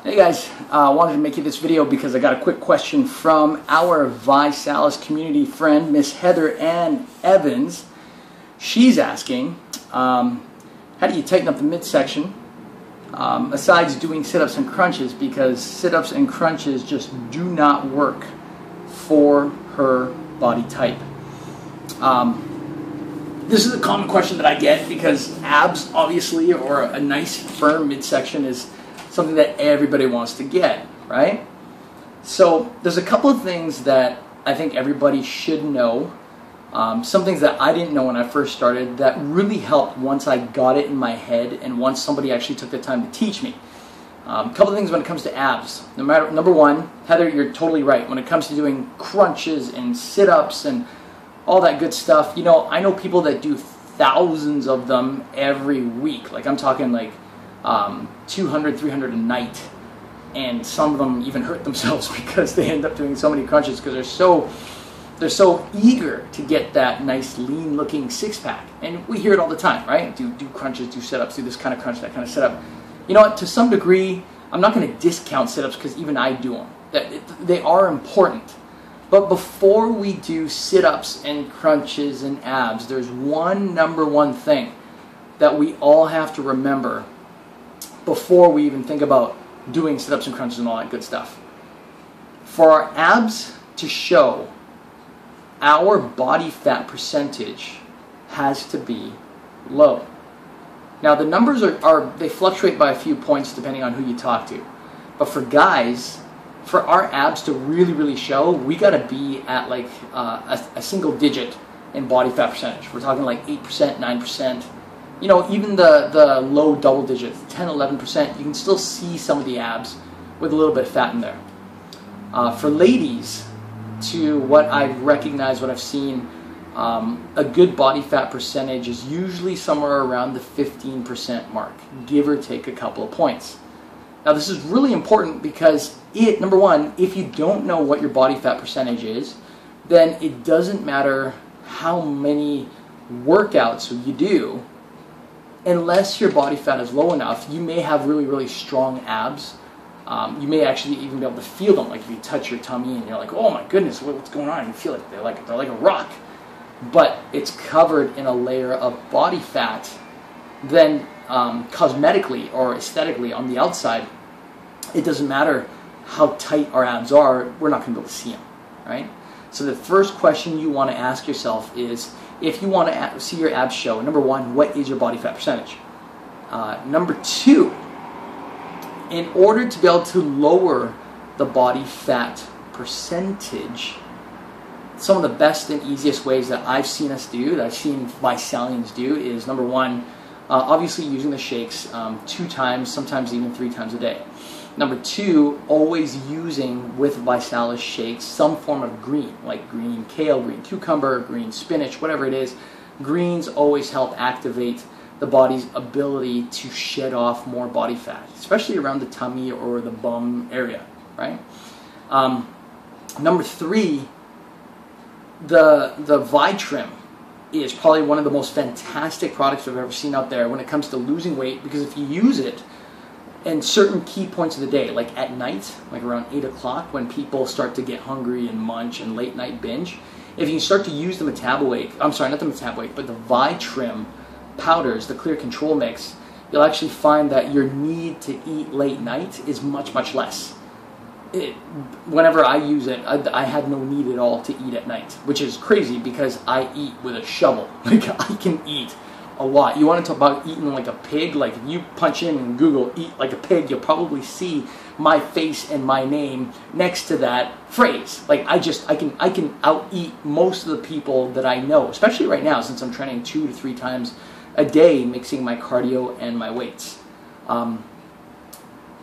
Hey guys, I wanted to make you this video because I got a quick question from our ViSalus community friend, Miss Heather Ann Evans. She's asking, how do you tighten up the midsection besides doing sit-ups and crunches, because sit-ups and crunches just do not work for her body type. This is a common question that I get because abs, obviously, or a nice firm midsection is something that everybody wants to get, right? So there's a couple of things that I think everybody should know. Some things that I didn't know when I first started that really helped once I got it in my head and once somebody actually took the time to teach me. A couple of things when it comes to abs. Number one, Heather, you're totally right. When it comes to doing crunches and sit-ups and all that good stuff, you know, I know people that do thousands of them every week. Like I'm talking like 200, 300 a night, and some of them even hurt themselves because they end up doing so many crunches because they're so eager to get that nice lean looking six-pack. And we hear it all the time, right? Do crunches, do sit-ups, do this kind of crunch, that kind of sit-up. You know what, to some degree I'm not going to discount sit-ups because even I do them. They are important. But before we do sit-ups and crunches and abs, there's number one thing that we all have to remember before we even think about doing sit-ups and crunches and all that good stuff. For our abs to show, our body fat percentage has to be low. Now the numbers they fluctuate by a few points depending on who you talk to. But for guys, for our abs to really show, we got to be at like a single digit in body fat percentage. We're talking like 8%, 9%. You know, even the low double digits, 10, 11%, you can still see some of the abs with a little bit of fat in there. For ladies, to what I've recognized, what I've seen, a good body fat percentage is usually somewhere around the 15% mark, give or take a couple of points. Now this is really important because number one, if you don't know what your body fat percentage is, then it doesn't matter how many workouts you do. Unless your body fat is low enough, you may have really strong abs. You may actually even be able to feel them, like if you touch your tummy and you're like, oh my goodness, what's going on? You feel like they're like a rock. But it's covered in a layer of body fat. Then cosmetically or aesthetically on the outside, it doesn't matter how tight our abs are, we're not going to be able to see them, right? So the first question you want to ask yourself is, if you want to see your abs show, number one, what is your body fat percentage? Number two, in order to be able to lower the body fat percentage, some of the best and easiest ways that I've seen us do, that I've seen ViSalians do, is number one, obviously using the shakes 2 times, sometimes even 3 times a day. Number two, always using with ViSalus shakes some form of green, like green kale, green cucumber, green spinach, whatever it is. Greens always help activate the body's ability to shed off more body fat, especially around the tummy or the bum area, right? Number three, the ViTrim is probably one of the most fantastic products I've ever seen out there when it comes to losing weight, because if you use it in certain key points of the day, like at night, like around 8 o'clock when people start to get hungry and munch and late night binge, if you start to use the Metabawake, I'm sorry, not the Metabawake, but the ViTrim powders, the clear control mix, you'll actually find that your need to eat late night is much less. Whenever I use it, I have no need at all to eat at night, which is crazy because I eat with a shovel. Like I can eat a lot. You want to talk about eating like a pig? Like if you punch in Google "eat like a pig," you'll probably see my face and my name next to that phrase. Like I can out-eat most of the people that I know, especially right now since I'm training 2 to 3 times a day, mixing my cardio and my weights.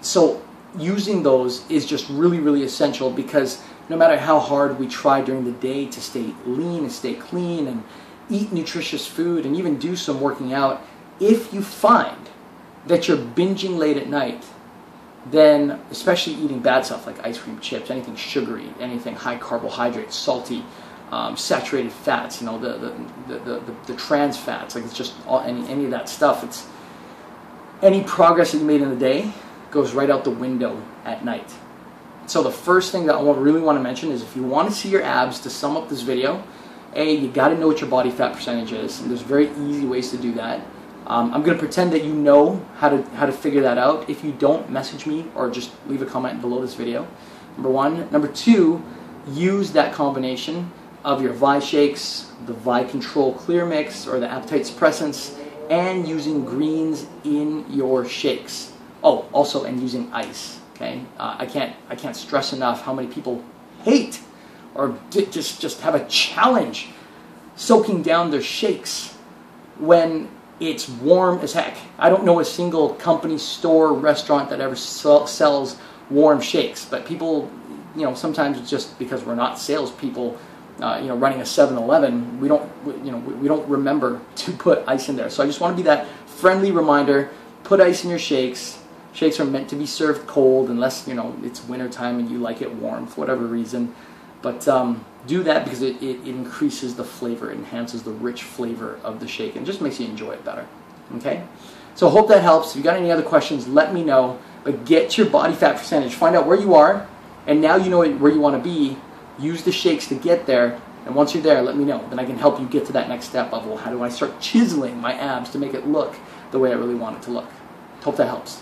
So using those is just really essential, because no matter how hard we try during the day to stay lean and stay clean and eat nutritious food and even do some working out, if you find that you're binging late at night, then especially eating bad stuff like ice cream, chips, anything sugary, anything high carbohydrates, salty, saturated fats, you know, the trans fats, like it's just any of that stuff. It's any progress that you made in the day goes right out the window at night. So the first thing that I really want to mention is if you want to see your abs, to sum up this video, you got to know what your body fat percentage is, and there's very easy ways to do that. I'm going to pretend that you know how to figure that out. If you don't, message me or just leave a comment below this video. Number one. Number two, use that combination of your Vi shakes, the Vi Control Clear Mix, or the appetite suppressants, and using greens in your shakes. Oh, also, and using ice. Okay, I can't stress enough how many people hate or just have a challenge soaking down their shakes when it's warm as heck. I don't know a single company, store, restaurant that ever sells warm shakes, but people, sometimes it's just because we're not salespeople, running a 7-Eleven, we don't remember to put ice in there. So I just want to be that friendly reminder. Put ice in your shakes. Shakes are meant to be served cold unless it's winter time and you like it warm for whatever reason. But do that because it increases the flavor, enhances the rich flavor of the shake, and just makes you enjoy it better. Okay? So I hope that helps. If you got any other questions, let me know. But get your body fat percentage. Find out where you are, and now you know where you want to be. Use the shakes to get there, and once you're there, let me know. Then I can help you get to that next step of, well, how do I start chiseling my abs to make it look the way I really want it to look? Hope that helps.